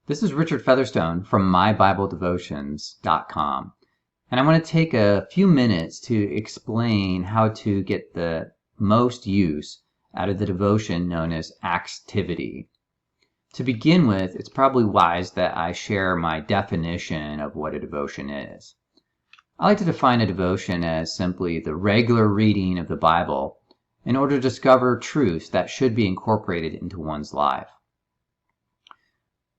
This is Richard Featherstone from mybibledevotions.com, and I want to take a few minutes to explain how to get the most use out of the devotion known as Acts-tivity. To begin with, it's probably wise that I share my definition of what a devotion is. I like to define a devotion as simply the regular reading of the Bible in order to discover truths that should be incorporated into one's life.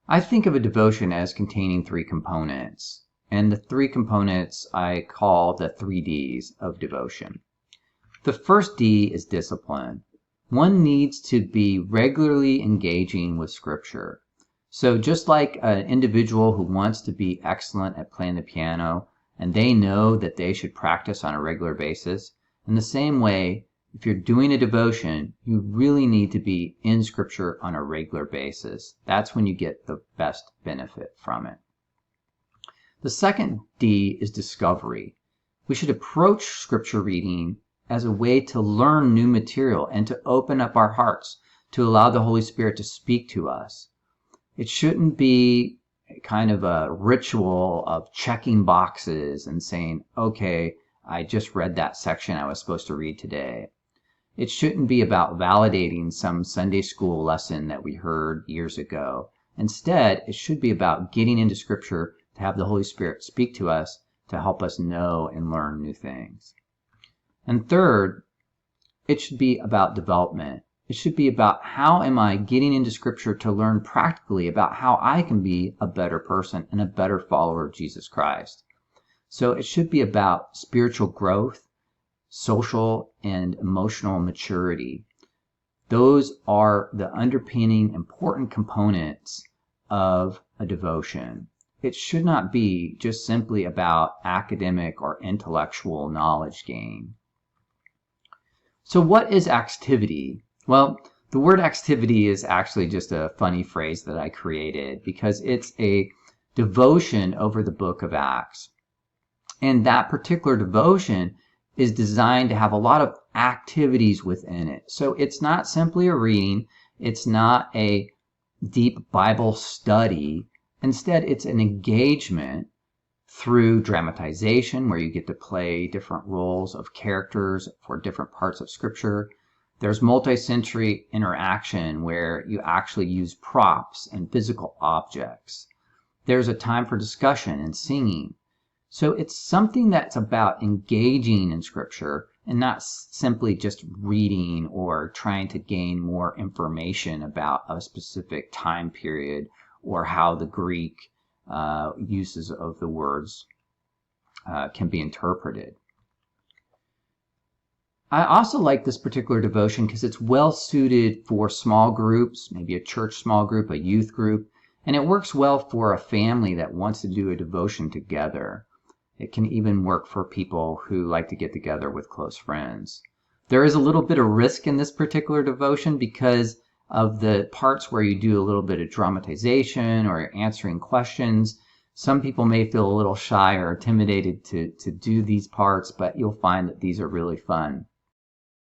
I think of a devotion as containing three components, and the three components I call the 3Ds of devotion. The first D is discipline. One needs to be regularly engaging with Scripture. So just like an individual who wants to be excellent at playing the piano, and they know that they should practice on a regular basis, in the same way, if you're doing a devotion, you really need to be in Scripture on a regular basis. That's when you get the best benefit from it. The second D is discovery. We should approach Scripture reading as a way to learn new material and to open up our hearts to allow the Holy Spirit to speak to us. It shouldn't be kind of a ritual of checking boxes and saying, okay, I just read that section I was supposed to read today. It shouldn't be about validating some Sunday school lesson that we heard years ago. Instead, it should be about getting into Scripture to have the Holy Spirit speak to us to help us know and learn new things. And third, it should be about development. It should be about how am I getting into Scripture to learn practically about how I can be a better person and a better follower of Jesus Christ. So it should be about spiritual growth, social and emotional maturity. Those are the underpinning important components of a devotion. It should not be just simply about academic or intellectual knowledge gain. So what is Acts-tivity? Well, the word Acts-tivity is actually just a funny phrase that I created because it's a devotion over the book of Acts. And that particular devotion is designed to have a lot of activities within it. So it's not simply a reading. It's not a deep Bible study. Instead, it's an engagement through dramatization where you get to play different roles of characters for different parts of Scripture. There's multi-sensory interaction where you actually use props and physical objects. There's a time for discussion and singing. So it's something that's about engaging in Scripture and not simply just reading or trying to gain more information about a specific time period or how the Greek uses of the words can be interpreted. I also like this particular devotion because it's well suited for small groups, maybe a church small group, a youth group, and it works well for a family that wants to do a devotion together. It can even work for people who like to get together with close friends. There is a little bit of risk in this particular devotion because of the parts where you do a little bit of dramatization or answering questions. Some people may feel a little shy or intimidated to do these parts, but you'll find that these are really fun.